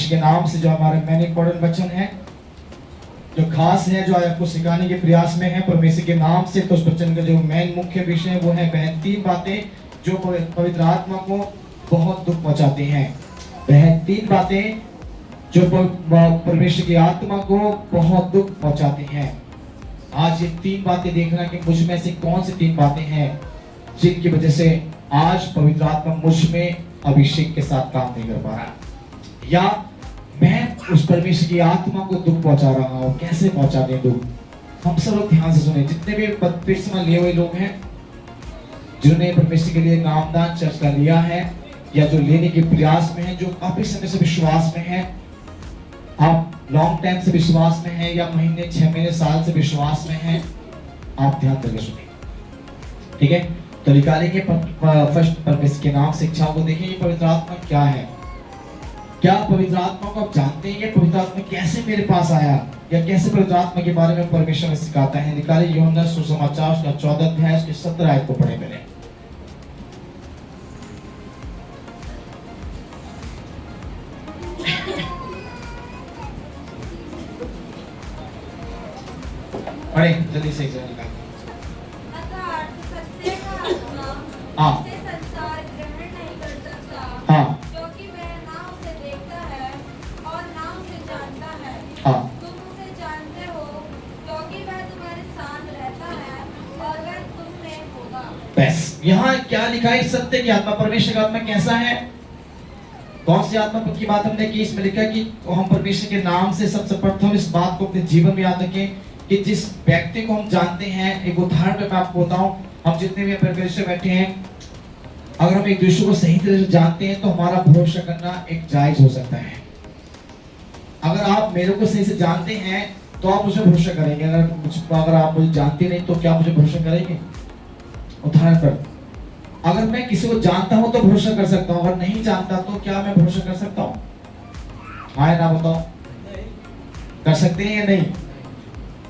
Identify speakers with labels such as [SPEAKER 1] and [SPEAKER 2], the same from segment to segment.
[SPEAKER 1] परमेश्वर के नाम से जो हमारे मेन इंपॉर्टेंट वचन है, जो खास है, जो आपको सिखाने के प्रयास में है परमेश्वर के नाम से, तो उस वचन का जो मेन मुख्य विषय है वो है वह 3 बातें जो पवित्र आत्मा को बहुत दुख पहुंचाती हैं। वह 3 बातें जो परमेश्वर की आत्मा को बहुत दुख पहुंचाती हैं। आज ये 3 बातें देखना कि मुझ में से कौन सी 3 बातें हैं जिनकी वजह से आज पवित्र आत्मा मुझ में अभिषेक के साथ काम नहीं कर पा रहा, या मैं उस परमेश्वर की आत्मा को दुख पहुंचा रहा हूं। कैसे पहुंचा दे दुख? हम सब लोग ध्यान से सुने, जितने भी बपतिस्मा लिए हुए लोग हैं, जिन्होंने परमेश्वर के लिए नामदान चर्च का लिया है या जो लेने के प्रयास में है, जो काफी समय से विश्वास में है, आप लॉन्ग टाइम से विश्वास में है या महीने 6 महीने साल से विश्वास में है, आप ध्यान करके सुनिए, ठीक है? तो निकालेंगे फर्स्ट परमेश्वर के नाम शिक्षाओं को। देखेंगे पवित्र आत्मा क्या है। क्या पवित्र आत्मा को आप जानते हैं? पवित्र आत्मा कैसे मेरे पास आया या कैसे पवित्र आत्मा के बारे में परमेश्वर ने सिखाता है? निकाले यूहन्ना सुसमाचार उसका 14 अध्याय उसके 17 आयत को पढ़े पहले। पढ़े जल्दी से निकाल। हाँ
[SPEAKER 2] संसार ग्रहण नहीं कर सकता,
[SPEAKER 1] हाँ
[SPEAKER 2] क्योंकि वह ना उसे देखता है और ना उसे जानता है।
[SPEAKER 1] हाँ
[SPEAKER 2] तुम उसे जानते हो क्योंकि वह तुम्हारे साथ रहता है और वह तुम में होगा।
[SPEAKER 1] बस यहाँ क्या लिखा है? सत्य की आत्मा, परमेश्वर का आत्मा कैसा है? कौन सी आत्मा की बात हमने की? इसमें लिखा कि हम परमेश्वर के नाम से सबसे प्रथम इस बात को अपने जीवन में याद रखें कि जिस व्यक्ति को हम जानते हैं, एक उदाहरण मैं आपको बताऊं, हम जितने भी परमेश्वर बैठे हैं, अगर हम एक दूसरे को सही तरह से जानते हैं तो हमारा भरोसा करना एक जायज हो सकता है। अगर आप मेरे को सही से जानते हैं तो आप मुझे भरोसा करेंगे, अगर आप मुझे जानते नहीं तो क्या मुझे भरोसा करेंगे? उदाहरण पर, अगर मैं किसी को जानता हूं तो भरोसा कर सकता हूं, अगर नहीं जानता तो क्या मैं भरोसा कर सकता हूं? हाँ या ना बताओ? कर सकते हैं या नहीं?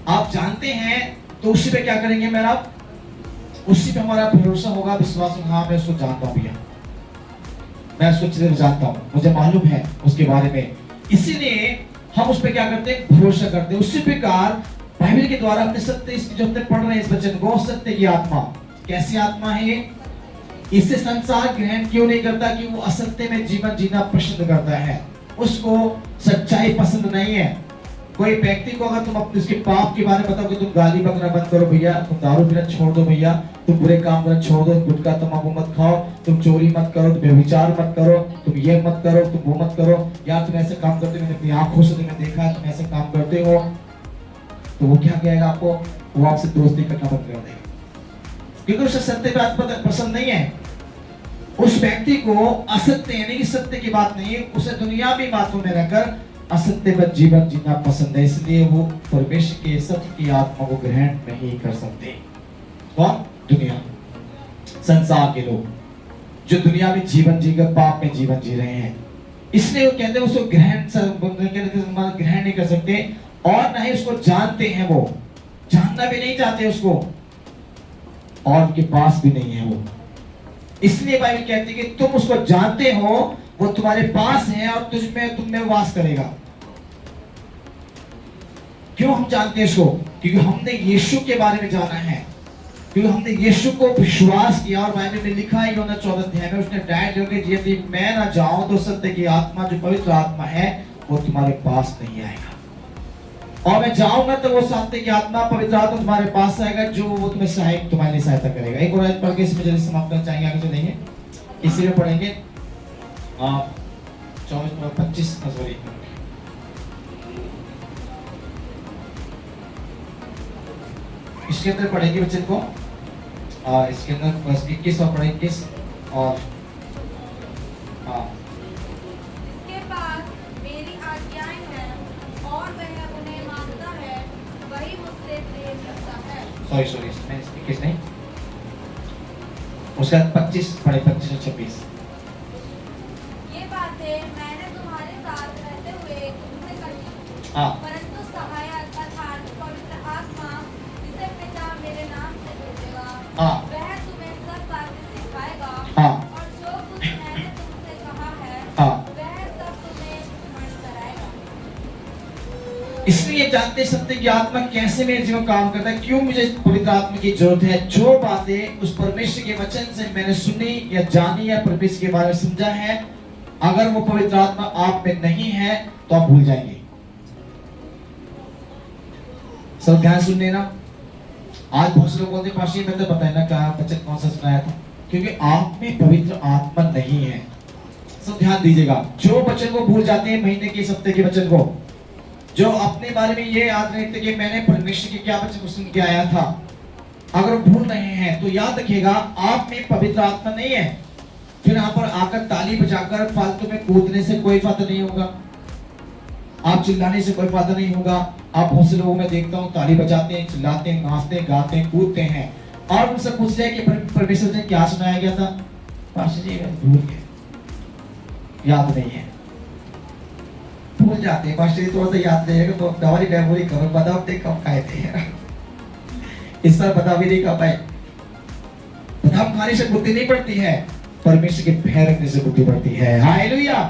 [SPEAKER 1] आप जानते हैं तो उसी पे क्या करेंगे? मेरा उसी पे हमारा भरोसा होगा, विश्वास। हाँ मैं उसको जानता हूँ भैया, मैं उसको अच्छे से जानता हूँ, मुझे मालूम है उसके बारे में, इसीलिए हम उस पे क्या करते हैं? भरोसा करते हैं। उसी प्रकार बाइबल के द्वारा अपने सत्य, इसकी जो हमने पढ़ रहे हैं इस वचन को, सत्य की आत्मा कैसी आत्मा है ये? इससे संसार ग्रहण क्यों नहीं करता? कि वो असत्य में जीवन जीना पसंद करता है, उसको सच्चाई पसंद नहीं है। कोई व्यक्ति को अगर तुम अपने उसके पाप के बारे में बताओ कि तुम गाली बकना बंद करो भैया, तुम दारू पीना छोड़ दो भैया, तुम बुरे काम करना छोड़ दो, गुटखा तंबाकू मत खाओ, तुम चोरी मत करो, तुम व्यभिचार मत करो, तुम ये मत करो, तुम वो मत करो, या तुम ऐसे काम करते हो, मैंने अपनी आंखों से तुम्हें देखा है तुम ऐसे काम करते हो, तो वो क्या कहेगा आपको? वो आपसे दोस्ती करना बंद कर देगा, क्योंकि उसे सत्य बात पसंद नहीं है। उस व्यक्ति को असत्य यानी कि सत्य की बात नहीं, उसे दुनियावी बातों में रहकर असत्य पर जीवन जीना पसंद है, इसलिए वो परमेश्वर के सत्य की आत्मा को ग्रहण नहीं कर सकते। कौन? दुनिया, संसार के लोग जो दुनिया में जीवन जीकर पाप में जीवन जी रहे हैं, इसलिए वो कहते हैं उसको ग्रहण नहीं कर सकते और ना ही उसको जानते हैं, वो जानना भी नहीं चाहते उसको, और उनके पास भी नहीं है वो। इसलिए बाइबल कहती है कि तुम उसको जानते हो, वो तुम्हारे पास है और तुम में वास करेगा। क्यों हम जानते हैं इसको? क्योंकि हमने यीशु के बारे में जाना है, क्योंकि हमने यीशु को विश्वास किया, और बाइबल में लिखा है यूहन्ना 14 अध्याय में, उसने डायरेक्ट होकर यदि मैं ना जाऊं तो सत्य की आत्मा जो पवित्र आत्मा है वो तुम्हारे पास नहीं आएगा, और मैं जाऊंगा तो वो सत्य की आत्मा पवित्र आत्मा तुम्हारे पास आएगा, जो वो तुम्हें तुम्हारे लिए सहायता करेगा। एक और आयत पढ़ के इसमें जल्दी समाप्त करना चाहेंगे, आगे चलेंगे, इसी में पढ़ेंगे 24-25 सॉरी इसके अंदर पढ़ेंगे वचन को, और इसके अंदर बस 21 और पढ़े 21 और
[SPEAKER 2] इसके पास मेरी आज्ञाएं हैं और वह उन्हें मानता है, वही मुझसे प्रेम रखता है।
[SPEAKER 1] सॉरी इसमें 21 नहीं, उसके बाद 25 पढ़े 25 और 26।
[SPEAKER 2] ये बातें मैंने तुम्हारे साथ रहते हुए तुमसे कही,
[SPEAKER 1] हाँ
[SPEAKER 2] परंतु सहायक अर्थात पवित्र आत्मा जिसे पिता मेरे नाम से भेजेगा,
[SPEAKER 1] हाँ
[SPEAKER 2] वह तुम्हें सब बातें सिखाएगा,
[SPEAKER 1] हाँ
[SPEAKER 2] और जो कुछ मैंने तुमसे कहा है
[SPEAKER 1] हाँ
[SPEAKER 2] वह सब तुम्हें स्मरण
[SPEAKER 1] जानते हैं सत्य की आत्मा कैसे मेरे जीवन में काम करता है, क्यों मुझे पवित्र आत्मा की जरूरत है। जो बातें उस परमेश्वर के वचन से मैंने सुनी या जानी या परमेश्वर के बारे में समझा है, अगर वो पवित्र आत्मा आप में नहीं है तो आप भूल जाएंगे। सब ध्यान सुन लेना। आज बहुत से लोग बोलते हैं पास्टर मैं तो पता है ना कहा वचन कौन सा सुनाया था, क्योंकि आप में पवित्र आत्मा नहीं है। सब ध्यान दीजिएगा। जो वचन को भूल जाते हैं, महीने के सप्ताह के वचन को, जो अपने बारे में ये याद रखते कि मैंने परमेश्वर के क्या वचन को सुन के आया था, अगर भूल रहे हैं तो याद रखिएगा आप में पवित्र आत्मा नहीं है। फिर यहाँ पर आकर ताली बजाकर फालतू में कूदने से कोई फायदा नहीं होगा, आप चिल्लाने से कोई फायदा नहीं होगा। आप बहुत से लोगों में देखता हूँ ताली बजाते हैं, चिल्लाते हैं, नाचते हैं, गाते हैं, कूदते हैं, और उनसे पूछ जाए कि परमेश्वर ने क्या सुनाया गया था, पास्टर जी भूल गए, याद नहीं है, भूल जाते हैं। पास्टर जी थोड़ा सा याद नहीं है तो दवाई मेमोरी करो, बताओ अपने कब खाए थे इस बार बता भी नहीं कब पाए। बादाम खाने से बुद्धि नहीं बढ़ती है, परमेश्वर के भय रखने से बुद्धि बढ़ती है। हालेलुया।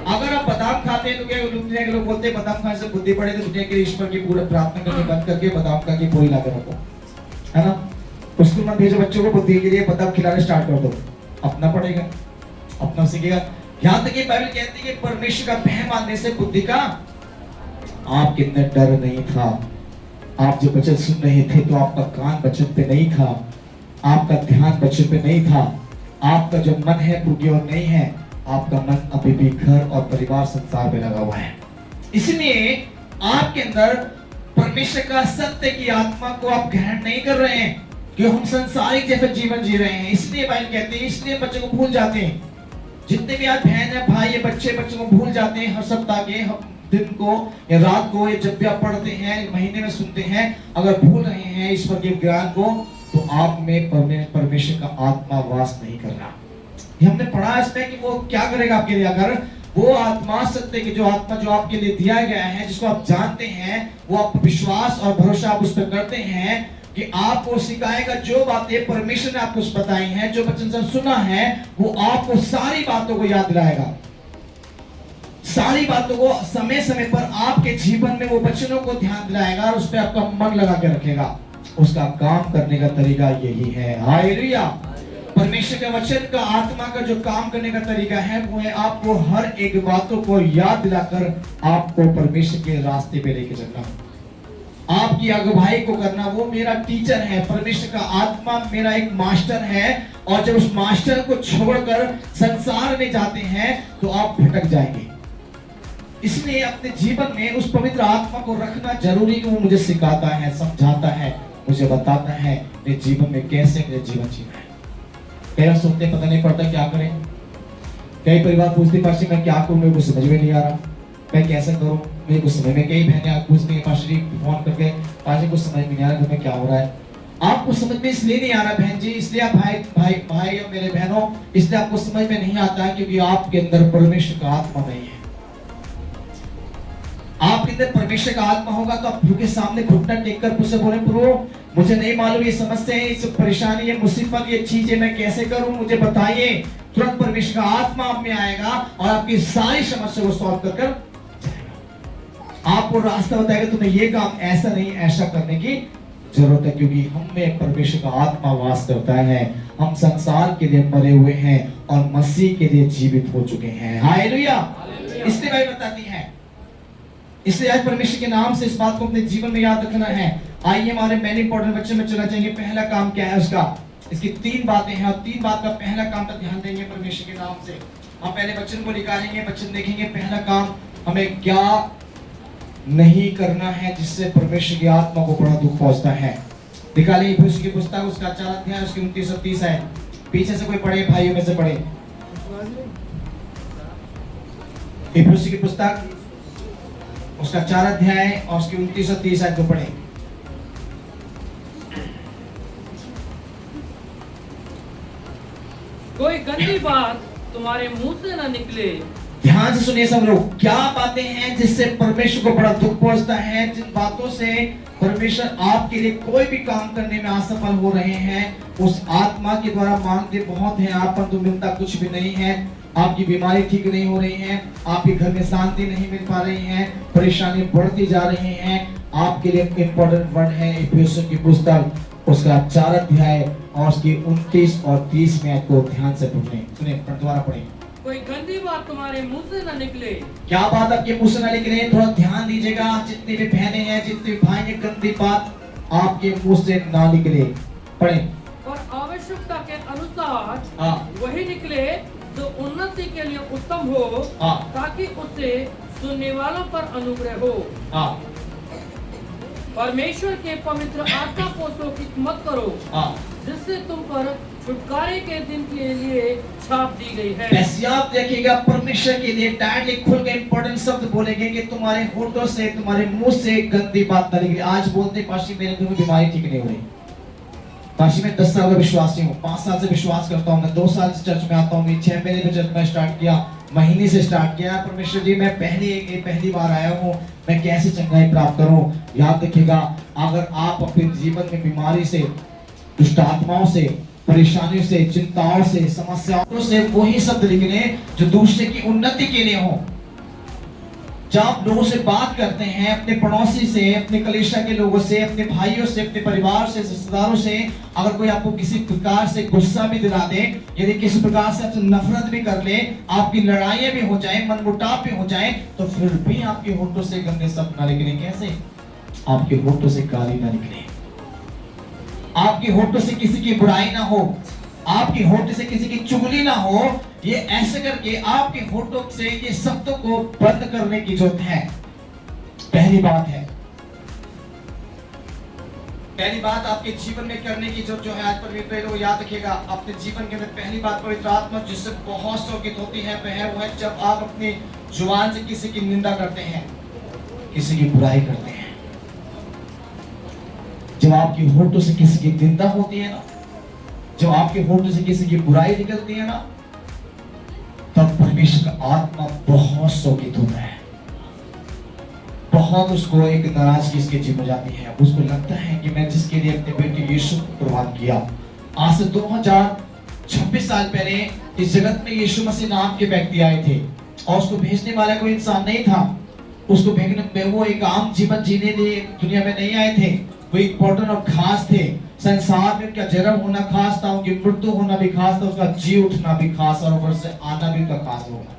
[SPEAKER 1] अगर आप बादाम खाते हैं तो क्या दुनिया के लोग बोलते हैं बादाम खाने से बुद्धि बढ़े, तो दुनिया के ईश्वर की पूरा प्रार्थना करके बंद करके बादाम खा के पूरी लाकर रखो, है ना। स्कूल में भेजो बच्चों को, बुद्धि के लिए बादाम खिलाना स्टार्ट कर दो, अपना पड़ेगा, अपना सीखेगा। यहाँ तक कि बाइबल कहती है कि परमेश्वर का भय मानने से बुद्धि का आपके अंदर डर नहीं था। आप जो वचन सुन रहे थे तो आपका कान वचन पे नहीं था, आपका ध्यान वचन पे नहीं था, आपका जो मन है प्रभु की ओर नहीं है, आपका मन अभी भी घर और परिवार संसार पे लगा हुआ है। इसलिए आपके अंदर परमेश्वर का सत्य की आत्मा को आप ग्रहण नहीं कर रहे हैं, कि हम संसारिक जैसे जीवन जी रहे हैं। इसलिए बाइबल कहते हैं, इसलिए बच्चों को भूल जाते हैं। जितने भी आज बहन है भाई है बच्चों को भूल जाते हैं। हर सप्ताह के दिन को या रात को, या जब भी आप पढ़ते हैं, महीने में सुनते हैं, अगर भूल रहे हैं ईश्वर के ज्ञान को, तो आप में परमेश्वर का आत्मा वास नहीं कर रहा। ये हमने पढ़ा इसमें कि वो क्या करेगा आपके लिए, अगर वो आत्मा सत्य की जो आत्मा जो आपके लिए दिया गया है, जिसको आप जानते हैं, वो आप विश्वास और भरोसा आप उस पर करते हैं कि आपको सिखाएगा जो बातें परमेश्वर ने आपको बताई हैं, जो वचन से सुना है, वो आपको सारी बातों को याद दिलाएगा। सारी बातों को समय समय पर आपके जीवन में वो वचनों को ध्यान दिलाएगा और उस पर आपका मन लगा के रखेगा। उसका काम करने का तरीका यही है। हालेलुया। परमेश्वर के वचन का आत्मा का जो काम करने का तरीका है वो है आपको हर एक बातों को याद दिलाकर आपको परमेश्वर के रास्ते पे लेके चलना, आपकी अगुवाई को करना। वो मेरा टीचर है, परमेश्वर का आत्मा मेरा एक मास्टर है, और जब उस मास्टर को छोड़कर संसार में जाते हैं तो आप भटक जाएंगे। इसलिए अपने जीवन में उस पवित्र आत्मा को रखना जरूरी, कि वो मुझे सिखाता है, समझाता है, मुझे बताता है मेरे जीवन में कैसे मेरे जीवन जीना है। कई सुनते पता नहीं पड़ता क्या करें। कई परिवार पूछते पास्टर मैं क्या करूं, मेरे को समझ में नहीं आ रहा, मैं कैसे करूं, मेरे को समझ में। कई बहनें आप पूछती हैं पास्टर जी फोन करके, पास्टर को समझ में नहीं आ रहा तुम्हें क्या हो रहा है। आपको समझ में इसलिए नहीं आ रहा बहन जी, इसलिए आप भाई और मेरे बहनों, इसलिए आपको समझ में नहीं आता है क्योंकि आपके अंदर परमेश्वर का आत्मा नहीं है। आपके अंदर परमेश्वर का आत्मा होगा तो आप प्रभु के सामने घुटना टेककर उससे बोले, प्रभु मुझे नहीं मालूम ये समस्या है, ये परेशानी, ये मुसीबत, ये चीज है, मैं कैसे करूं, मुझे बताइए। तुरंत परमेश्वर का आत्मा आप में आएगा और आपकी सारी समस्या को सॉल्व कर जाएगा। आपको रास्ता बताएगा, तुम्हें ये काम ऐसा नहीं ऐसा करने की जरूरत है, क्योंकि हम में परमेश्वर का आत्मा वास करता है। हम संसार के लिए मरे हुए हैं और मसीह के लिए जीवित हो चुके हैं। हालेलुया। इसलिए भाई बताती है, इसलिए आज परमेश्वर के नाम से इस बात को अपने जीवन में याद रखना है। आइए हमारे मेन इंपॉर्टेंट बच्चे में चला जाएंगे। पहला काम क्या है उसका, इसकी 3 बातें हैं, और 3 बात का पहला काम पर ध्यान देंगे परमेश्वर के नाम से। हम पहले वचन को निकालेंगे, वचन देखेंगे। पहला काम हमें क्या नहीं करना है जिससे परमेश्वर की आत्मा को बड़ा दुख पहुंचता है। निकालेंगे इफिसियों की पुस्तक, उसका 4 अध्याय, उसकी 29 और 30 है। पीछे से कोई पढ़े, भाइयों में से पढ़े। इफिसियों की पुस्तक उसका 4 अध्याय और उसकी 29 और 30 आयत को पढ़े।
[SPEAKER 3] कोई गंदी बात तुम्हारे मुंह से न निकले।
[SPEAKER 1] ध्यान से सुनिए सब लोग, क्या बातें हैं जिससे परमेश्वर को बड़ा दुख पहुंचता है, जिन बातों से परमेश्वर आपके लिए कोई भी काम करने में असफल हो रहे हैं, उस आत्मा के द्वारा मांगते बहुत हैं आप, परंतु मिलता कुछ भी नहीं है। आपकी बीमारी ठीक नहीं हो रही है, आपके घर में शांति नहीं मिल पा रही है, परेशानी बढ़ती जा रही है। आपके लिए इंपॉर्टेंट वर्ड है इफिसियों की पुस्तक उसका 4 अध्याय और उसकी 29 और 30 में को ध्यान से पढ़ें। सुने दोबारा पढ़ें।
[SPEAKER 3] कोई गंदी बात तुम्हारे मुंह से न निकले।
[SPEAKER 1] क्या बात आपके मुंह से न निकले, थोड़ा ध्यान दीजिएगा। जितने भी बहनें हैं, जितने भी भाई हैं, गंदी बात आपके मुंह से ना निकले। पढ़ें।
[SPEAKER 3] और आवश्यकता के अनुसार
[SPEAKER 1] हाँ।
[SPEAKER 3] वही निकले जो उन्नति के लिए उत्तम हो,
[SPEAKER 1] हाँ।
[SPEAKER 3] ताकि उससे सुनने वालों पर अनुग्रह हो।
[SPEAKER 1] हाँ।
[SPEAKER 3] परमेश्वर के पवित्र आत्मा को शोकित मत करो,
[SPEAKER 1] हाँ।
[SPEAKER 3] जिससे तुम पर छुटकारे के दिन के लिए छाप दी गई है।
[SPEAKER 1] वैसे आप देखिएगा, परमेश्वर के लिए डायरेक्टली खुल के इंपॉर्टेंट शब्द बोलेंगे कि तुम्हारे होठों से, तुम्हारे मुंह से गंदी बात न निकले। आज बोलते पाशी मेरे घर में बीमारी ठीक नहीं हो रही। पाशी में 10 साल का विश्वासी हूँ, 5 साल से विश्वास करता हूँ, मैं 2 साल से चर्च में आता हूँ, 6 महीने में चर्च में स्टार्ट किया, महीने से स्टार्ट किया। परमेश्वर जी मैं पहली बार आया हूँ, मैं कैसे चंगाई प्राप्त करूँ। याद रखिएगा, अगर आप अपने जीवन में बीमारी से, दुष्ट आत्माओं से, परेशानियों से, चिंताओं से, समस्याओं से वही शब्द लिखने जो दूसरे की उन्नति के लिए हो। जब आप लोगों से बात करते हैं, अपने पड़ोसी से, अपने कलीसिया के लोगों से, अपने भाइयों से, अपने परिवार से, रिश्तेदारों से, अगर कोई आपको किसी प्रकार से गुस्सा भी दिला दे, यदि किसी प्रकार से आपसे नफरत भी कर ले, आपकी लड़ाइयां भी हो जाए, मनमुटाव भी हो जाए, तो फिर भी आपके होठों से गंदे शब्द ना निकले। कैसे? आपके होठों से गाली ना निकले, आपके होठों से किसी की बुराई ना हो, आपके होठ से किसी की चुगली ना हो। ये ऐसे करके आपके होठों से ये शब्दों को बंद करने की जरूरत है। पहली बात है, पहली बात आपके जीवन में करने की जो है, आज पर लोग याद रखिएगा, अपने जीवन के अंदर पहली बात पवित्र आत्मा जिससे बहुत शोकित होती है वह है जब आप अपनी जुबान से किसी की निंदा करते हैं, किसी की बुराई करते हैं। जब आपके होठों से किसी की निंदा होती है ना, जब आपके होठों से किसी की बुराई निकलती है ना, तब परमेश्वर का आत्मा बहुत शोकित होता है, बहुत उसको एक नाराजगी इसके जीवन में जाती है। उसको लगता है कि मैं जिसके लिए अपने बेटे यीशु को कुर्बान किया, आज से 2026 साल पहले इस जगत में यीशु मसीह नाम के व्यक्ति आए थे और उसको भेजने वाला कोई इंसान नहीं था। उसको भेजने में वो एक आम जीवन जीने लिए दुनिया में नहीं आए थे, वो इंपॉर्टेंट और खास थे। संसार में उनका जन्म होना खास था, उनकी मृत्यु होना भी खास था, उसका जी उठना भी खास और ऊपर से आना भी उनका खास होगा।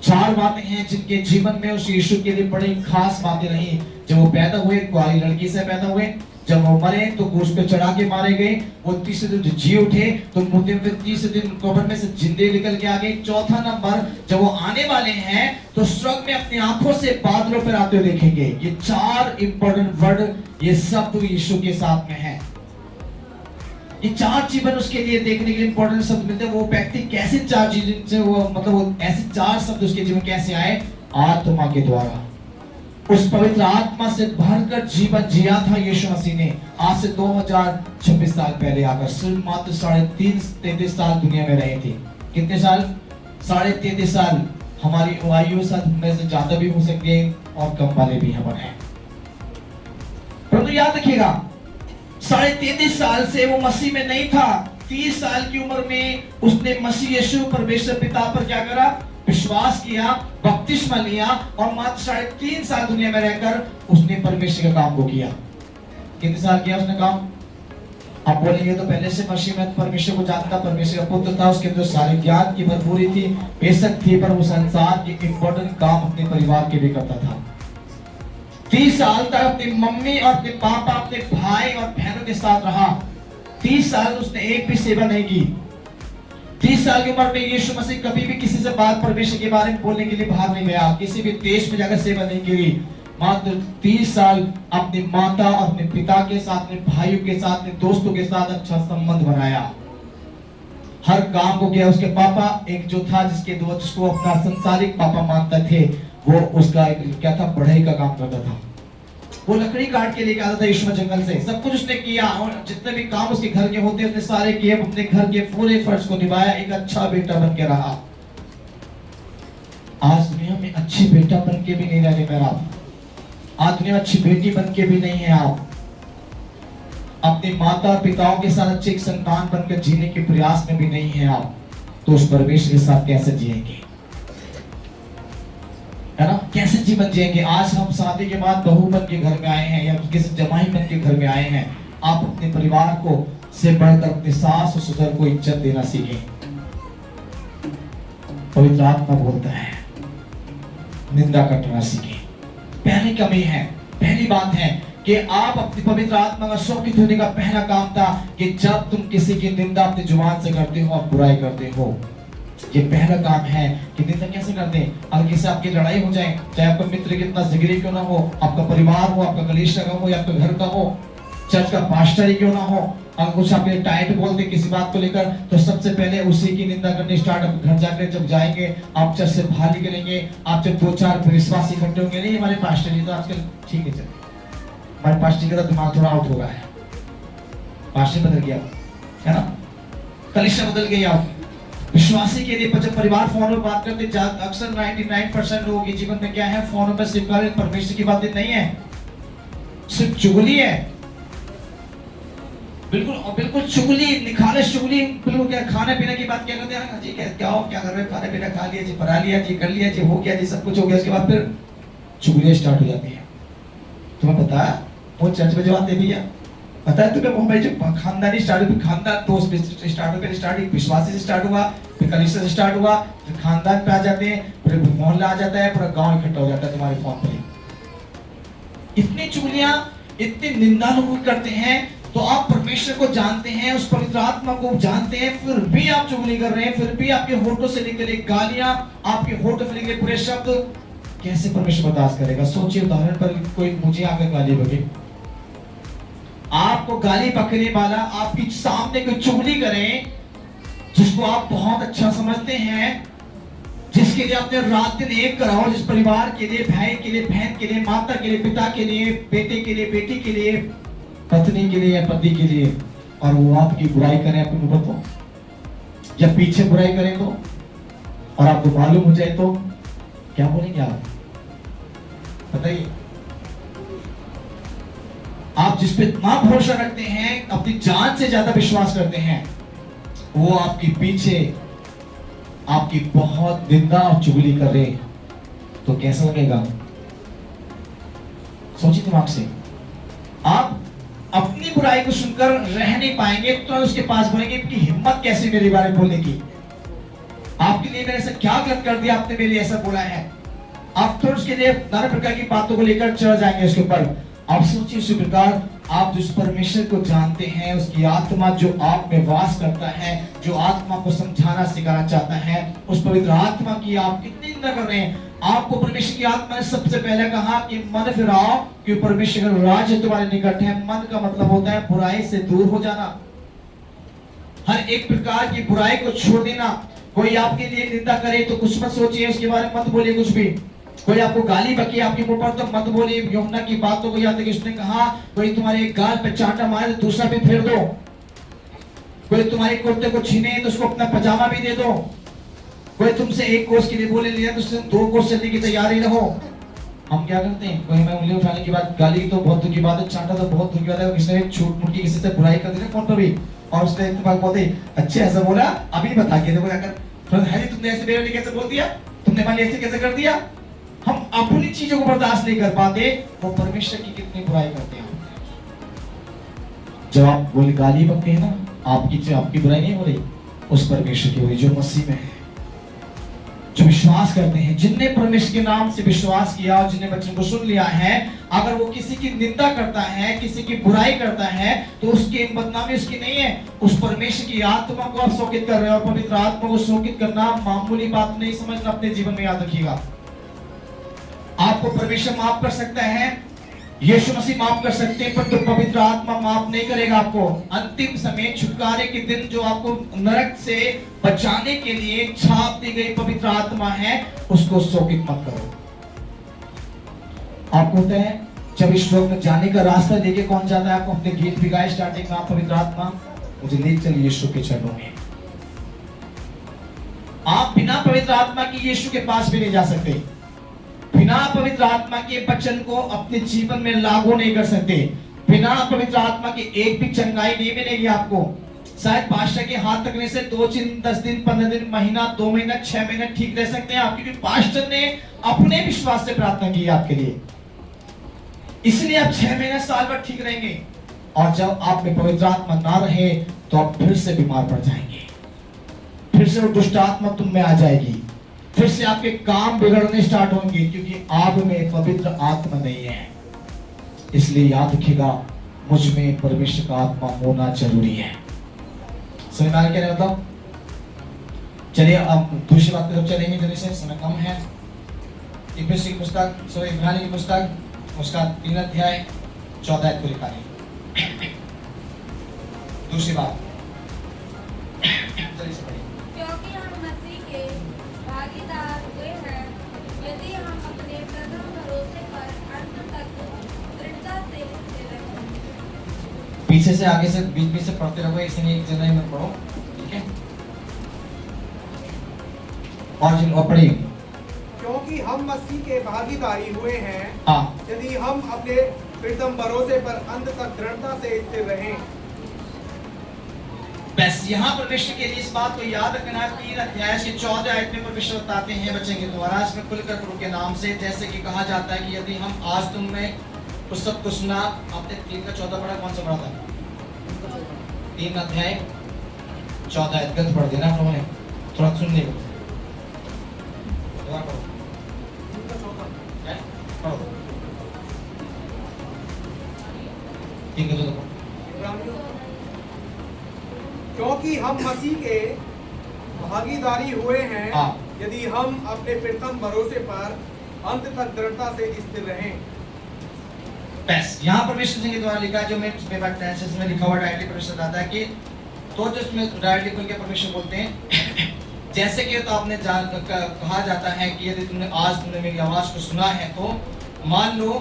[SPEAKER 1] 4 बातें हैं जिनके जीवन में उस यीशु के लिए बड़ी खास बातें रही। जब वो पैदा हुए, कुआरी लड़की से पैदा हुए, जब वो मरे तो क्रूस पे चढ़ा के मारे गए, वो तीसरे दिन जी उठे तो मुर्दे में तीसरे दिन कब्र में से जिंदे निकल के आ गए। चौथा नंबर, जब वो आने वाले हैं तो स्वर्ग में अपनी आंखों से बादलों पर आते हुए देखेंगे। ये 4 इंपॉर्टेंट वर्ड, ये सब यीशु के साथ में है। ये 4 जीवन उसके लिए देखने के लिए इंपॉर्टेंट शब्द मिलते हैं। वो व्यक्ति कैसे 4 जीवन से वो मतलब वो ऐसे 4 शब्द उसके जीवन कैसे आए? आत्मा के द्वारा। उस पवित्र आत्मा से भरकर जीवन जिया था यीशु मसीह ने आज से 2026 साल पहले आकर। सिर्फ मात्र 33 साल दुनिया में रहे थे। कितने साल? 33.5 साल। हमारी आयु में से ज्यादा भी हो सकती है और कम वाले भी हमारे हैं, परंतु याद रखिएगा 33.5 साल से वो मसीह में नहीं था। 30 साल की उम्र में उसने मसीह यीशु परमेश्वर पिता पर क्या करा? विश्वास किया, बपतिस्मा लिया और मात्र 3.5 साल दुनिया में रहकर उसने परमेश्वर के काम को किया। कितने साल किया उसने काम? आप बोलेंगे तो पहले से मसीह में परमेश्वर को जानता, परमेश्वर का पुत्र था, उसके अंदर सारे ज्ञान की भरपूरी थी, बेशक थी, पर वो संसार के इंपॉर्टेंट काम अपने परिवार के भी करता था। 30 साल तक अपनी मम्मी और अपने पापा, अपने भाई और बहनों के साथ रहा। 30 साल उसने एक भी सेवा नहीं की। 30 साल की उम्र में यीशु मसीह कभी भी किसी से बात परमेश्वर के बारे में बोलने के लिए बाहर नहीं गया, किसी भी देश में जाकर सेवा नहीं की। मात्र 30 साल अपनी माता और अपने पिता के साथ, अपने भाइयों के साथ, अपने दोस्तों के साथ अच्छा संबंध बनाया। हर काम को किया। उसके पापा एक जो था जिसको अपना संसारिक पापा मानते थे, वो उसका एक क्या था? बढ़ई का काम करता था। वो लकड़ी काट के लेके आता था यीशु जंगल से। सब कुछ उसने किया और जितने भी काम उसके घर के होते उसने सारे किए, अपने घर के पूरे फर्ज को निभाया, एक अच्छा बेटा बन के रहा। आज दुनिया में अच्छी बेटा बन के भी नहीं रहने पर आप, आज दुनिया में अच्छी बेटी बन के भी नहीं है आप, अपने माता पिताओं के साथ अच्छे एक संतान बनकर जीने के प्रयास में भी नहीं है आप, तो उस परमेश्वर के साथ कैसे जिएंगे? है ना, कैसे जीवन जिएंगे? आज हम शादी के बाद बहू बन के घर में आए हैं या किसी जमाई बन के घर में आए हैं, आप अपने परिवार को से बढ़कर अपने सास और ससुर को इज्जत देना सीखें। पवित्र आत्मा बोलता है निंदा करना सीखें। पहली कमी है, पहली बात है कि आप अपनी पवित्र आत्मा का शोकित होने का पहला काम था कि जब तुम किसी की निंदा अपनी जुबान से करते हो, आप बुराई करते हो, ये पहला काम है कि निंदा कैसे करते हैं। अगर किसी आपकी लड़ाई हो जाए, चाहे आपका मित्र कितना जिगरी क्यों ना हो, आपका परिवार हो, आपका कलीसिया का हो या आपका घर का हो, चर्च का पास्टर ही क्यों ना हो, अगर कुछ आपके टाइट बोलते किसी बात को लेकर, तो सबसे पहले उसी की निंदा करनी स्टार्ट। घर जाकर जब जाएंगे, आप चर्च से बाहर निकलेंगे, आप जब 2-4 विश्वासी इकट्ठे होंगे, नहीं हमारे पास्टर जी तो आजकल ठीक है, चल हमारे पास्टर का दिमाग थोड़ा आउट हो गया है, पास्टर बदल गया है ना, कलीसिया बदल गई। आप विश्वासी के लिए जब परिवार फोन में बात करते, अक्सर 99% लोगों के जीवन में क्या है, फोन में सिर्फ परमेश्वर की बातें नहीं है, सिर्फ चुगली है, बिल्कुल चुगली, निखालस चुगली। बिल्कुल क्या खाने पीने की बात क्या करते हैं जी, क्या हो, क्या कर रहे हो, खाने पीना खा लिया जी, पढ़ा लिया जी, कर लिया जी, हो गया जी, सब कुछ हो गया, उसके बाद फिर चुगलियां स्टार्ट हो जाती है। तुम्हें पता है वो चर्च में जो आते भैया, पता है तुम्हें, वो भाई जो खानदानी स्टार्ट हुई, खानदान दोस्त स्टार्ट हो गए, स्टार्ट विश्वासी से स्टार्ट हुआ, फिर कलीसिया से स्टार्ट हुआ, फिर खानदान पे आ जाते हैं, फिर मोहल्ला आ जाता है, पूरा गांव इकट्ठा हो जाता है तुम्हारे फोन पर। इतनी चुगलियां, इतनी निंदा लोग करते हैं, तो आप परमेश्वर को जानते हैं, उस पवित्र आत्मा को जानते हैं, फिर भी आप चुगली कर रहे हैं, फिर भी आपके होठों से निकले गालियां, आपके होठों से निकले बुरे शब्द, कैसे परमेश्वर बर्दाश्त करेगा? सोचिए, उदाहरण पर कोई मुझे आकर गाली बके, आपको गाली बकने वाला आपके सामने कोई चुगली करे, जिसको आप बहुत अच्छा समझते हैं, जिसके लिए आपने रात दिन एक करा हो, जिस परिवार के लिए, भाई के लिए, बहन के लिए, माता के लिए, पिता के लिए, बेटे के लिए, बेटी के लिए, पत्नी के लिए या पति के लिए, और वो आपकी बुराई करें आपके मुंह पर, या पीछे बुराई करें तो, और आपको मालूम हो जाए तो क्या बोलेंगे आप? बताइए। आप जिस पे इतना भरोसा रखते हैं, अपनी जान से ज्यादा विश्वास करते हैं, वो आपके पीछे आपकी बहुत निंदा और चुगली कर रहे, तो कैसा लगेगा? सोचिए दिमाग से। आप अपनी बुराई को सुनकर रह नहीं पाएंगे, तो उसके पास बोलेंगे कि हिम्मत कैसी मेरे बारे में बोलने की, आपके लिए मैंने ऐसा क्या गलत कर दिया, आपने मेरे लिए ऐसा बोला है। आप तो उसके लिए नाना प्रकार की बातों को लेकर चढ़ जाएंगे उसके ऊपर। आप सोचिए, इसी प्रकार आप जिस परमेश्वर को जानते हैं, उसकी आत्मा जो आप में वास करता है, जो आत्मा को समझाना सिखाना चाहता है, उस पवित्र आत्मा की आप कितनी निंदा कर रहे हैं। आपको परमेश्वर की आत्मा ने सबसे पहले कहा कि मन फिराओ, कि परमेश्वर का राज्य तुम्हारे निकट है। मन का मतलब होता है बुराई से दूर हो जाना, हर एक प्रकार की बुराई को छोड़ देना। कोई आपके लिए निंदा करे तो कुछ मत सोचिए, उसके बारे में मत बोलिए कुछ भी। कोई आपको गाली बके आपके मुंह पर, तो मत बोलिए। यूहन्ना की बातों को याद है कि उसने कहा, कोई तुम्हारे गाल पे चांटा मारे तो दूसरा भी फेर दो, कोई तुम्हारे कुर्ते को छीने तो उसको अपना पजामा भी दे दो, कोई तुमसे एक कोस के लिए बोले लिया तो उससे 2 कोस चलने की तैयारी रहो। हम क्या करते हैं, कोई हमें उंगली उठाने की बात, गाली तो बहुत दुख की बात है, चांटा तो बहुत दुख की बात है, किसी ने छूट मुट की किसी से बुराई कर दी ना फोन पर भी, और उसने इत्तेफाक बोलते अच्छे ऐसा बोला, अभी बता के देखो जाकर, हरी तुमने ऐसे मेरे लिए कैसे बोल दिया, तुमने वाली ऐसे कैसे कर दिया। हम अपनी चीजों को बर्दाश्त नहीं कर पाते, वो परमेश्वर की कितनी बुराई करते हैं। जब आप बोले गाली बकते हैं ना, आपकी बुराई नहीं हो रही, उस परमेश्वर की हो रही जो मसीह में है, जो विश्वास करते हैं, जिनने परमेश्वर के नाम से विश्वास किया और जिन्हें वचन को सुन लिया है। अगर वो किसी की निंदा करता है, किसी की बुराई करता है, तो उसकी बदनामी उसकी नहीं है, उस परमेश्वर की आत्मा को आप शोकित कर रहे हो। और पवित्र आत्मा को शोकित करना मामूली बात नहीं समझना, अपने जीवन में याद रखिएगा। आपको परमेश्वर माफ कर सकता है, यीशु मसीह माफ कर सकते हैं, पर तो पवित्र आत्मा माफ नहीं करेगा आपको। अंतिम समय छुटकारे के दिन जो आपको नरक से बचाने के लिए छाप दी गई पवित्र आत्मा है, उसको शोकित मत करो। आपको होता है जब इस लोक में जाने का रास्ता लेके कौन जाता है, आपको अपने गीत भी गाए स्टार्टिंग में, आप पवित्र आत्मा मुझे ले चलिए यीशु के चरणों में। आप बिना पवित्र पवित्र आत्मा की यीशु के पास भी नहीं जा सकते। बिना पवित्र आत्मा के वचन को अपने जीवन में लागू नहीं कर सकते। बिना पवित्र आत्मा के एक भी चंगाई नहीं मिलेगी आपको। शायद पास्टर के हाथ तकने से 2 दिन, 10 दिन, 15 दिन, महीना, 2 महीना, 6 महीने ठीक रह सकते हैं आप, क्योंकि पास्टर ने अपने विश्वास से प्रार्थना की आपके लिए, इसलिए आप 6 महीना, साल भर ठीक रहेंगे। और जब आप में पवित्र आत्मा ना रहे तो आप फिर से बीमार पड़ जाएंगे, फिर से वो दुष्ट आत्मा तुम में आ जाएगी, फिर से आपके काम बिगड़ने स्टार्ट होंगे, क्योंकि आप में पवित्र आत्मा नहीं है। इसलिए याद रखिएगा, मुझ में परमेश्वर का आत्मा होना जरूरी है। समझ में आ गया मतलब? चलिए अब दूसरी बात की तरफ चलेंगे जल्दी से, समय कम है। इब्रानी की पुस्तक उसका 3 अध्याय 14 को लिखा है। दूसरी बात, चलिए से पढ़िए।
[SPEAKER 2] क्योंकि हम मसीह के भागीदार हुए हैं, यदि हम अपने प्रथम भरोसे पर अंत तक दृढ़ता से स्थिर रहें।
[SPEAKER 1] पीछे से आगे से बीच से पढ़ते रहो, इसलिए एक जगह में पढ़ो, ठीक है? और पढ़िए।
[SPEAKER 4] क्योंकि हम मसीह के भागीदारी हुए हैं,
[SPEAKER 1] हाँ,
[SPEAKER 4] यदि हम अपने प्रथम भरोसे पर अंत तक दृढ़ता से स्थिर रहें।
[SPEAKER 1] बस यहाँ परमेश्वर के लिए इस बात को याद रखना है। 3 अध्याय के 14 आयत में परमेश्वर बताते हैं बच्चे के द्वारा, इसमें खुलकर प्रभु के नाम से, जैसे कि कहा जाता है कि यदि हम आज तुमने उस सब को सुना। आपने 3 का 14 पढ़ा, कौन सा पढ़ा था? 3 अध्याय 14 आयत गलत पढ़ देना आप लोगों ने, थोड़ा सुनने को पढ़ो।
[SPEAKER 4] क्योंकि हम मसीह के भागीदारी हुए हैं,
[SPEAKER 1] हाँ।
[SPEAKER 4] यदि हम अपने प्रथम भरोसे पर अंत तक दृढ़ता से स्थिर रहें।
[SPEAKER 1] बस यहाँ परमेश्वर जी के द्वारा लिखा है, जो मैं ट्रांसलेशन में लिखा हुआ डायरेक्टली परमेश्वर बताता है कि तो जो इसमें डायरेक्टली खुल के परमेश्वर बोलते हैं जैसे कि तो आपने कहा जाता है कि यदि तुमने आज मेरी आवाज को सुना है तो मान लो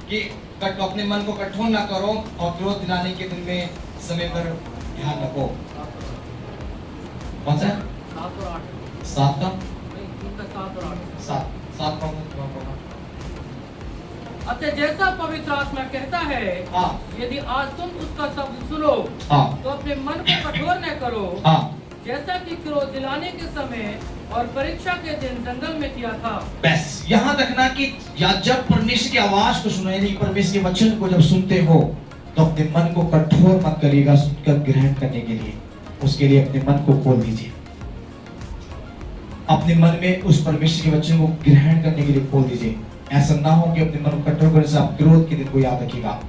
[SPEAKER 1] कि अपने मन को कठोर ना करो और क्रोध दिलाने के दिन में समय पर ध्यान रखो। कौन सा?
[SPEAKER 3] 7 और 8।
[SPEAKER 1] 7 का?
[SPEAKER 3] 7 और 8।
[SPEAKER 1] 7 का?
[SPEAKER 3] अतः जैसा पवित्र आत्मा कहता है,
[SPEAKER 1] हाँ।
[SPEAKER 3] यदि आज तुम उसका शब्द सुनो,
[SPEAKER 1] हाँ।
[SPEAKER 3] तो अपने मन को कठोर न करो,
[SPEAKER 1] हाँ।
[SPEAKER 3] जैसा कि क्रोध दिलाने के समय और परीक्षा के दिन जंगल में किया था।
[SPEAKER 1] बस यहाँ रखना कि या जब परमेश्वर की आवाज को सुनो, यानी परमेश्वर के वचन को जब सुनते हो तो अपने मन को कठोर मत करिएगा सुनकर ग्रहण करने के लिए। उसके लिए अपने मन को खोल दीजिए, अपने मन में उस परमेश्वर के वचन को ग्रहण करने के लिए खोल दीजिए। ऐसा ना हो कि अपने मन को कठोर करने से आप क्रोध के दिन को याद रखिएगा,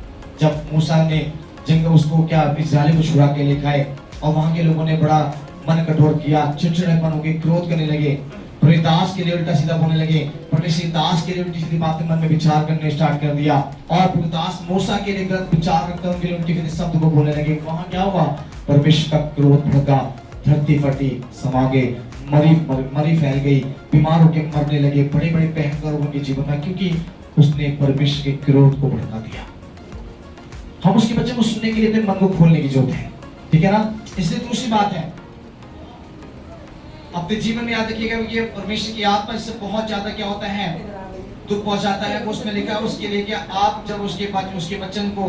[SPEAKER 1] जब मूसा ने जंगल उसको क्या इस्राएल को छुड़ा के लेकर आए और वहां के लोगों ने बड़ा मन कठोर किया, चिड़चिड़ापन हो गए, क्रोध करने लगे, प्रभु दास के लिए उल्टा सीधा बोलने लगे, परमेश्वर दास के लिए उल्टी सीधी बातें मन में विचार करने स्टार्ट कर दिया और प्रभु दास मूसा के लिए गलत विचार करके उनके लिए उल्टी सीधी शब्द को बोलने लगे। वहां क्या हुआ? परमेश्वर का क्रोध भड़का, धरती फटी, समा गए, मरी फैल गई, बीमार होकर मरने लगे, बड़े बड़े भयंकर उनके जीवन में, क्योंकि उसने परमेश्वर के क्रोध को भड़का दिया। हम उसके बच्चे को सुनने के लिए अपने मन को खोलने की जरूरत है, ठीक है ना? इसलिए दूसरी बात है, अपने जीवन में याद रखिएगा कि परमेश्वर की आत्मा इससे बहुत ज्यादा क्या होता है, दुख पहुंचाता है। वो उसमें लिखा है उसके लिए क्या, आप जब उसके वचन को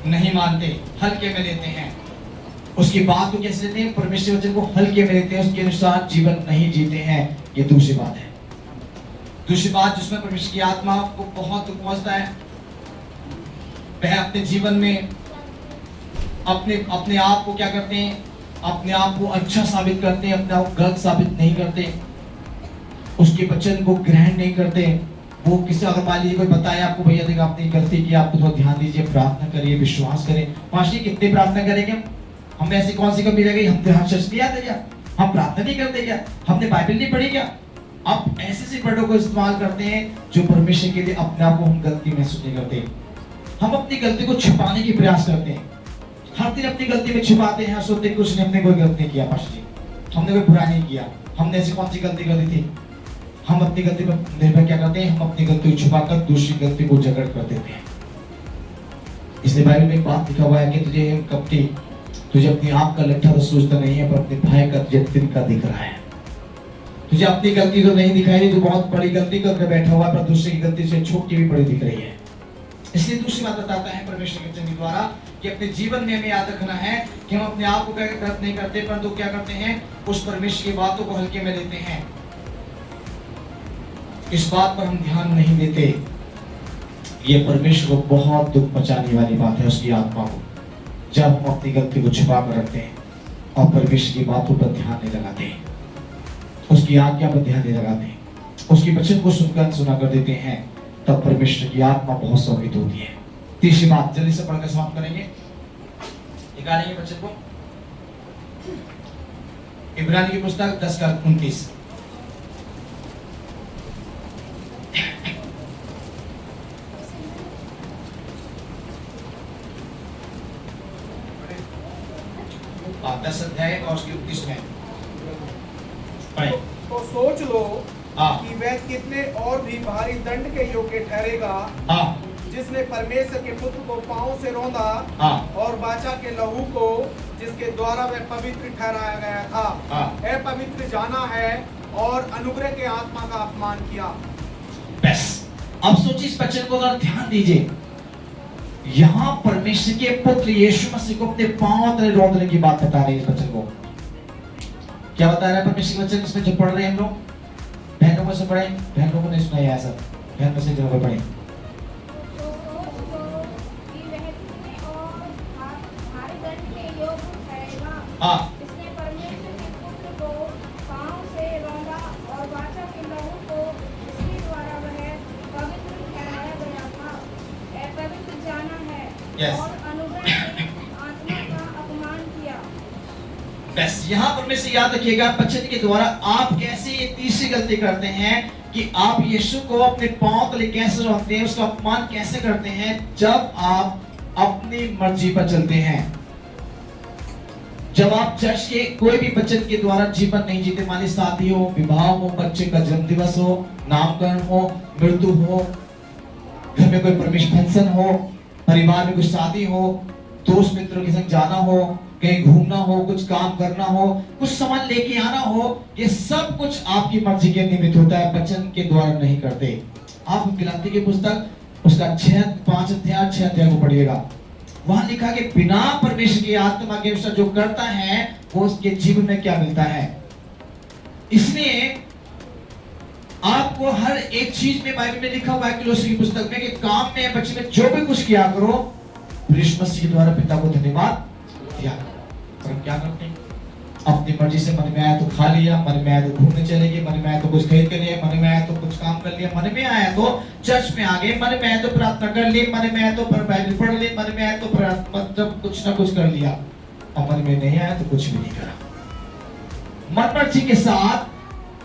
[SPEAKER 1] नहीं मानते, हल्के में लेते हैं, उसकी बात को कैसे लेते हैं, परमेश्वर वचन को हल्के में लेते हैं, उसके अनुसार जीवन नहीं जीते हैं, ये दूसरी बात है। दूसरी बात जिसमें परमेश्वर की आत्मा को बहुत दुख पहुंचता है, वह अपने जीवन में अपने आप को क्या करते हैं, अपने आप को अच्छा साबित करते हैं, अपने आप को गलत साबित नहीं करते, उसके वचन को ग्रहण नहीं करते। वो किसी अगर मान लीजिए कोई बताए आपको, भैया देखिए आपने गलती की, आपको थोड़ा ध्यान दीजिए, प्रार्थना करिए, विश्वास करें। पास्टर कितनी प्रार्थना करेंगे हम? ऐसी कौन सी कमी रह गई? हमने चर्च नहीं आते क्या? हम प्रार्थना नहीं करते क्या? हमने बाइबल नहीं पढ़ी क्या? अब ऐसे वर्डों को इस्तेमाल करते हैं जो परमेश्वर के लिए अपने आप को हम गलती महसूस नहीं करते। हम अपनी गलती को छुपाने की प्रयास करते हैं, हर दिन अपनी गलती में छिपाते हैं, सोचते हैं कुछ नहीं, हमने कोई गलती नहीं किया, पास्टर जी हमने कोई बुरा नहीं किया, हमने ऐसी कौन सी गलती कर दी थी। हम अपनी गलती पर निर्भर क्या करते हैं, हम अपनी गलती को छुपाकर दूसरी गलती को उजागर कर देते हैं। इसलिए बाइबल में एक बात लिखा हुआ है कि तुझे कपटी, तुझे अपनी आंख का लट्ठा तो सूझता नहीं है, पर अपने भाई का तुझे तिनका दिख रहा है। तुझे अपनी गलती तो नहीं दिखाई दी, तू बहुत बड़ी गलती करके बैठा हुआ है, पर दूसरे की गलती से छूट की भी बड़ी दिख रही है। इसलिए दूसरी बात बताता है परमेश्वर के वचन के द्वारा कि अपने जीवन में हमें याद रखना है कि हम अपने आप को गलत नहीं करते, परंतु क्या करते हैं, उस परमेश्वर की बातों को हल्के में लेते हैं। इस बात पर हम ध्यान नहीं देते। ये परमेश्वर को बहुत दुख पहुंचाने वाली बात है, उसकी आत्मा को, जब हम अपनी गलती को छुपा कर रखते हैं और परमेश्वर की बातों पर ध्यान नहीं लगाते हैं, उसकी आज्ञा पर ध्यान नहीं लगाते हैं, उसकी वचन को सुनकर सुना कर देते हैं, तब परमेश्वर की आत्मा बहुत शोभित होती है। तीसरी बात जल्दी से पढ़कर समाप्त करेंगे, निकालेंगे वचन को, इब्रानी की पुस्तक 10:29। आप 10 अध्याय और उसकी 29 में पढ़ें।
[SPEAKER 4] तो सोच लो
[SPEAKER 1] हाँ।
[SPEAKER 4] कि वह कितने और भी भारी दंड के योग्य ठहरेगा,
[SPEAKER 1] हाँ
[SPEAKER 4] जिसने परमेश्वर के पुत्र को पांव से रौंदा
[SPEAKER 1] हाँ
[SPEAKER 4] और वाचा के लहू को, जिसके द्वारा वह पवित्र ठहराया गया था,
[SPEAKER 1] हाँ।
[SPEAKER 4] अपवित्र जाना है और अनुग्रह के आत्मा का अपमान किया।
[SPEAKER 1] बस अब सोचिए, इस वचन को अगर ध्यान दीजिए, यहाँ परमेश्वर के पुत्र यीशु मसीह को अपने पांव तले रौंदने की बात बता रही है। इस वचन को क्या बता रहा है परमेश्वर के वचन, इसमें जो पढ़ रहे हैं हम लोग, बहन लोगों से पढ़े, बहन लोगों ने सुना है सब, बहन में से जो पढ़े।
[SPEAKER 2] तो सोच लो कि वह कितने और भारी दंड के योग्य ठहरेगा,
[SPEAKER 1] हाँ
[SPEAKER 2] जिसने परमेश्वर के पुत्र को पांव से रौंदा और वाचा के लहू को, जिसके द्वारा वह पवित्र ठहराया गया था, अपवित्र जाना है
[SPEAKER 1] Yes.
[SPEAKER 2] और अनुग्रह के आत्मा का अपमान किया।
[SPEAKER 1] बस यहाँ परमेश्वर याद रखिएगा, वचन के द्वारा आप कैसे ये तीसरी गलती करते हैं कि आप यीशु को अपने पांव तले कैसे रखते हैं, उसका अपमान कैसे करते हैं, जब आप अपनी मर्जी पर चलते हैं, जब आप चर्च के कोई भी वचन के द्वारा जीवन नहीं जीते, मान लीजिए शादी हो, विवाह हो, बच्चे का जन्म दिवस हो, नामकरण हो, मृत्यु हो, घर में कोई परमेश्वर फंक्शन हो, परिवार में कुछ शादी हो, दोस्त मित्रों के संग जाना हो, कहीं घूमना हो, कुछ काम करना हो, कुछ सामान लेके आना हो, ये सब कुछ आपकी मर्जी के निमित्त होता है, वचन के द्वारा नहीं करते। आप गलाती की पुस्तक उसका 5 अध्याय 6 अध्याय को पढ़िएगा, वहां लिखा कि बिना परमेश्वर की आत्मा के अनुसार जो करता है वो उसके जीवन में क्या मिलता है। इसलिए आपको हर एक चीज में बाइबल में लिखा हुआ है कि की पुस्तक में कि काम में बच्चे में जो भी कुछ किया करो यीशु मसीह के द्वारा पिता को धन्यवाद दिया। और हम क्या करते हैं, अपनी मर्जी से मन में आया तो खा लिया, मन में आया तो घूमने चले गए, मन में आया तो कुछ खरीद कर लिया, मन में आया तो कुछ काम कर लिया, मन में आया तो चर्च में आ गए, मन में आया तो प्रार्थना कर ली, मन में आया तो बाइबल पढ़ ली, मन में आया तो मतलब कुछ ना कुछ कर लिया, और मन में नहीं आया तो कुछ भी नहीं करा। मन मर्जी के साथ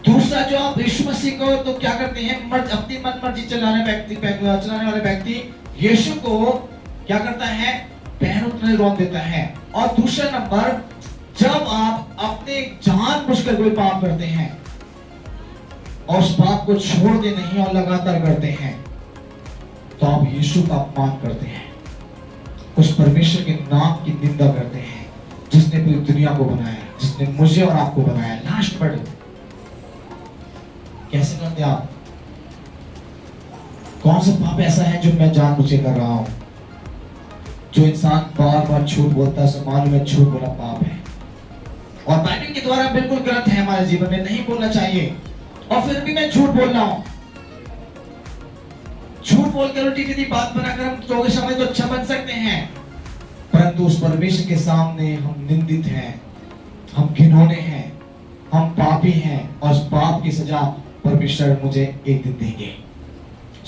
[SPEAKER 1] दूसरा जो आप यीशु मसीह को तो क्या करते हैं, अपनी मन मर्जी चलाने वाले व्यक्ति यीशु को क्या करता है, पैरों तले रौंद देता है। और दूसरा नंबर, जब आप अपने जानबूझकर कोई पाप करते हैं और उस पाप को छोड़ते नहीं और लगातार करते हैं, तो आप यीशु का अपमान करते हैं, उस परमेश्वर के नाम की निंदा करते हैं जिसने पूरी दुनिया को बनाया, जिसने मुझे और आपको बनाया। लास्ट वर्ड कैसे करते आप, कौन सा पाप ऐसा है जो मैं जानबूझ कर रहा हूं, जो इंसान बार बार झूठ बोलता है, मालूम है झूठ बोला पाप है, और बाइबल के द्वारा बिल्कुल गलत है, हमारे जीवन में नहीं बोलना चाहिए, और फिर भी मैं झूठ बोल रहा हूं। झूठ बोलकर उल्टी सीधी बात बनाकर हम लोगों के सामने तो अच्छा बन सकते हैं, परंतु उस परमेश्वर के सामने हम निंदित हैं, हम घिनौने हैं, हम पापी हैं, और उस पाप की सजा परमेश्वर मुझे एक दिन देंगे।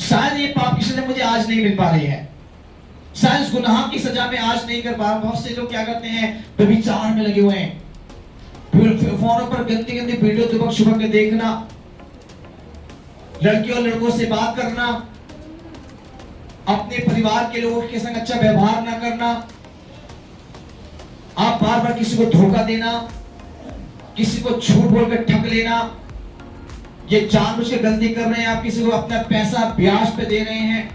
[SPEAKER 1] शायद ये पाप की सजा मुझे आज नहीं मिल पा रही है, शायद इस गुनाह की सजा में आज नहीं कर पा रहा। बहुत से लोग क्या करते हैं, व्यभिचार में लगे हुए हैं, फोनों पर गंदी गंदी वीडियो सुबह सुबह के देखना, लड़कियों लड़कों से बात करना, अपने परिवार के लोगों के संग अच्छा व्यवहार ना करना, आप बार बार किसी को धोखा देना, किसी को झूठ बोलकर ठग लेना, ये जानबूझ के गलती कर रहे हैं। आप किसी को अपना पैसा ब्याज पे दे रहे हैं,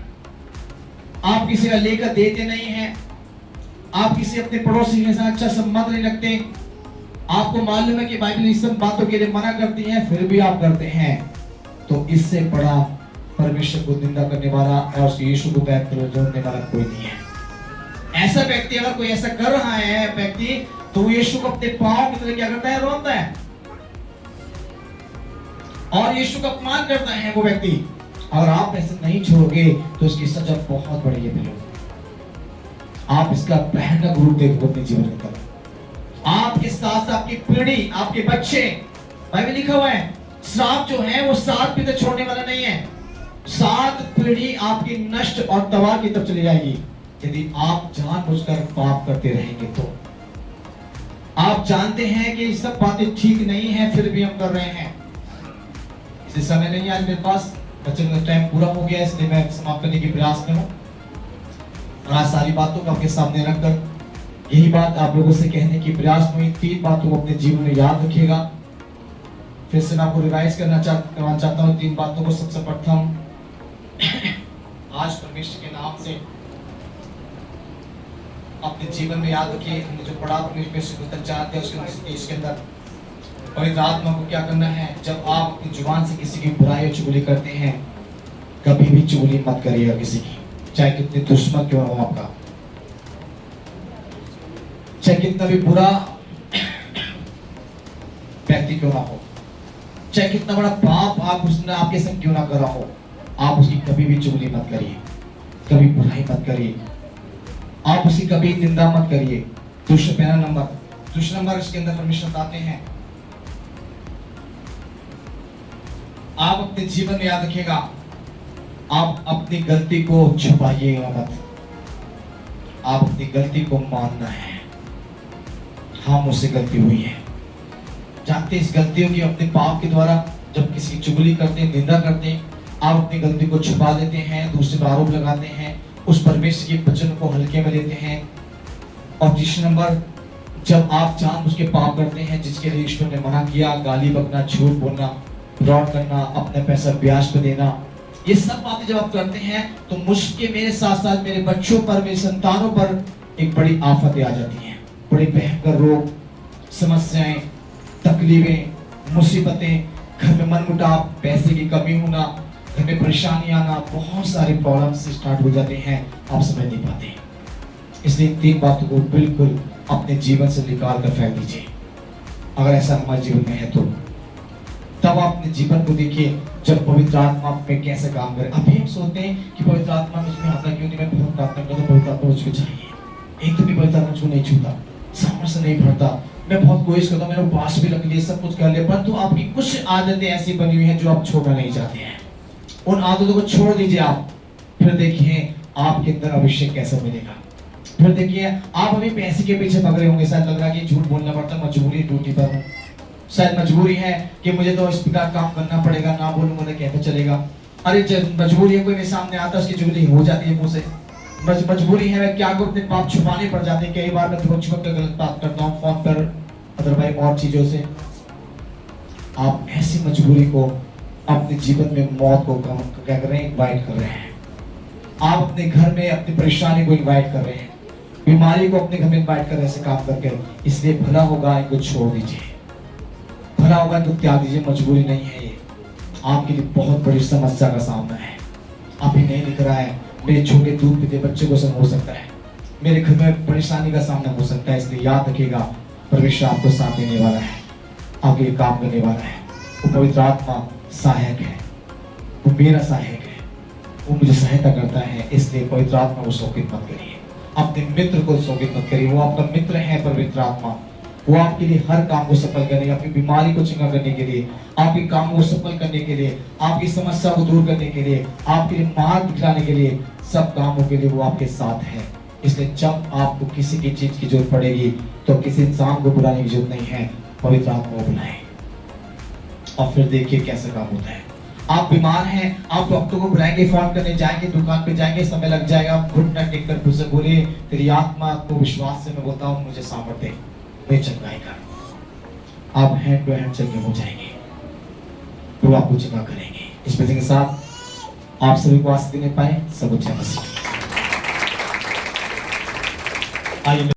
[SPEAKER 1] आप किसी का लेकर देते नहीं हैं, आप किसी अपने पड़ोसी के साथ अच्छा संबंध नहीं रखते, आपको मालूम है कि बाइबल इन सब बातों के लिए मना करती है, फिर भी आप करते हैं, तो इससे बड़ा परमेश्वर को निंदा करने वाला और यीशु को बैठ कर जोड़ने वाला कोई नहीं है। ऐसा व्यक्ति अगर कोई ऐसा कर रहा है व्यक्ति, तो यीशु को अपने पांव की तरह क्या करता है, रोता है और यीशु का अपमान करता है वो व्यक्ति। अगर आप ऐसे नहीं छोड़ोगे तो उसकी सजा बहुत बड़ी है भैया। आप इसका भयानक रूप देखो अपने जीवन में कर। आपके साथ आपकी पीढ़ी, आपके बच्चे, बाइबल लिखा हुआ है श्राप जो है वो 7 पीढ़ी छोड़ने वाला नहीं है। 7 पीढ़ी आपकी नष्ट और तबाह की तरफ चली जाएगी यदि आप जानबूझकर पाप करते रहेंगे। तो आप जानते हैं कि सब बातें ठीक नहीं है, फिर भी हम कर रहे हैं। इसे समय नहीं आज मेरे पास, बच्चों का टाइम पूरा हो गया, इसलिए मैं समाप्त करने के प्रयास में हूँ। और आज सारी बातों को आपके सामने रखकर यही बात आप लोगों से कहने की प्रयास में 3 बातों को अपने जीवन में याद रखिएगा। फिर से मैं आपको रिवाइज करना चाहता हूँ 3 बातों को। सबसे प्रथम, आज परमेश्वर के नाम से अपने जीवन में याद रखिए, हमने जो पढ़ा परमेश्वर को जानते हैं उसके अंदर पवित्र आत्मा को क्या करना है। जब आप अपनी जुबान से किसी की बुराई और चुगली करते हैं, कभी भी चुगली मत करिएगा किसी की, चाहे कितने दुश्मन क्यों हो आपका, चाहे कितना भी बुरा व्यक्ति क्यों ना हो, चाहे कितना बड़ा पाप आप उसने आपके संग क्यों ना करा हो, आप उसकी कभी भी चुगली मत करिए, कभी बुराई मत करिए, आप उसकी कभी निंदा मत करिए। दूसरा नंबर इसके अंदर परमेश्वर बताते हैं, आप अपने जीवन में याद रखिएगा, आप अपनी गलती को छुपाइएगा मत, आप अपनी गलती को मानना है। हाँ, मुझसे गलती हुई है, जानते इस गलतियों की अपने पाप के द्वारा जब किसी की चुगली करते हैं, निंदा करते हैं, आप अपनी गलती को छुपा देते हैं, दूसरे पर आरोप लगाते हैं, उस परमेश्वर के वचन को हल्के में लेते हैं। और तीसरा नंबर, जब आप जानबूझ के पाप करते हैं जिसके लिए ईश्वर ने मना किया, गाली बकना, झूठ बोलना, फ्रॉड करना, अपना पैसा ब्याज पे देना, ये सब बातें जब आप करते हैं तो मुझके मेरे साथ साथ मेरे बच्चों पर, मेरे संतानों पर एक बड़ी आफतें आ जाती हैं। बड़े भयंकर रोग, समस्याएं, तकलीफें, मुसीबतें, घर में मनमुटाव, पैसे की कमी होना, घर में परेशानी आना, बहुत सारे प्रॉब्लम्स स्टार्ट हो जाते हैं, आप समझ नहीं पाते। इसलिए 3 बातों को बिल्कुल अपने जीवन से निकाल कर फेंक दीजिए। अगर ऐसा हमारे जीवन में है तो तब आप अपने जीवन को देखिए, जब पवित्र आत्मा पे कैसे काम करे। अभी हम सोचते हैं कि पवित्र आत्मा मुझमें आता क्यों नहीं, मैं बहुत प्रार्थना करता हूँ, पवित्र आत्मा मुझको चाहिए, एक तो भी पवित्र आत्मा मुझको नहीं छूता, सामर्थ्य नहीं भरता, मैं बहुत कोशिश करता हूँ, मैंने उपवास भी रख लिए, सब कुछ कर लिया, परंतु आपकी कुछ आदतें ऐसी बनी हुई हैं जो आप छोड़ना नहीं चाहते हैं। उन आदतों को छोड़ दीजिए आप, फिर देखिए आपके अंदर अभिषेक कैसा मिलेगा। फिर देखिए आप अभी पैसे के पीछे भाग रहे होंगे, शायद लग रहा है कि झूठ बोलना पड़ता, मजबूरी, ड्यूटी पर हूँ, शायद मजबूरी है कि मुझे तो इस प्रकार काम करना पड़ेगा, ना बोलूंगा तो कैसे चलेगा। अरे मजबूरी है, कोई मेरे सामने आता है उसकी चुगली हो जाती है मुंह से, मजबूरी है, मैं क्या करूं, अपने पाप छुपाने पड़ जाते हैं। कई बार मैं छुपक छुपक कर गलत बात करता हूँ फोन पर, अदरवाइज और चीजों से। आप ऐसी मजबूरी को अपने जीवन में, मौत को क्या कर रहे हैं, इन्वाइट कर रहे हैं। आप अपने घर में अपनी परेशानी को इन्वाइट कर रहे हैं, बीमारी को अपने घर में इन्वाइट कर रहे हैं ऐसे काम करके। इसलिए भला होगा इनको छोड़ दीजिए, भला होगा तो त्याग दीजिए। मजबूरी नहीं है ये, आपके लिए बहुत बड़ी समस्या का सामना है। अभी नहीं दिख रहा है, मेरे छोटे दूध पीते बच्चे को सब हो सकता है, मेरे घर में परेशानी का सामना हो सकता है। इसलिए याद रखिएगा, परमेश्वर आपको साथ देने वाला है, आपके लिए काम करने वाला है। वो पवित्र आत्मा सहायक है, वो मेरा सहायक है, वो मुझे सहायता करता है। इसलिए पवित्र आत्मा को शोकित मत करिए, अपने मित्र को शोकित मत करिए। वो आपका मित्र है पवित्र आत्मा, वो आपके लिए हर काम को सफल करने, आपकी बीमारी को चंगा करने के लिए, आपके काम को सफल करने के लिए, आपकी समस्या को दूर करने के लिए, आपके लिए मार्ग दिखाने के लिए, सब कामों के लिए वो आपके साथ है। इसलिए जब आपको किसी की चीज की जरूरत पड़ेगी तो किसी इंसान को बुलाने की जरूरत नहीं है, पवित्र आत्मा को बुलाएं और फिर देखिए कैसे काम होता है। आप बीमार हैं, आप डॉक्टर को बुलाएंगे, फोन करने जाएंगे, दुकान पे जाएंगे, समय लग जाएगा, घुटना टेक कर मुझसे बोलिए, तेरी आत्मा को विश्वास से मैं बोलता हूँ मुझे सामर्थ्य दे, मैं चंगाई कर। आप हैंड टू हैंड चंगे हो जाएंगे, तो आपको चंगा करेंगे। इस वजह के साथ आप सभी को आशीष देने पाए, सब अच्छा मसीह। आइए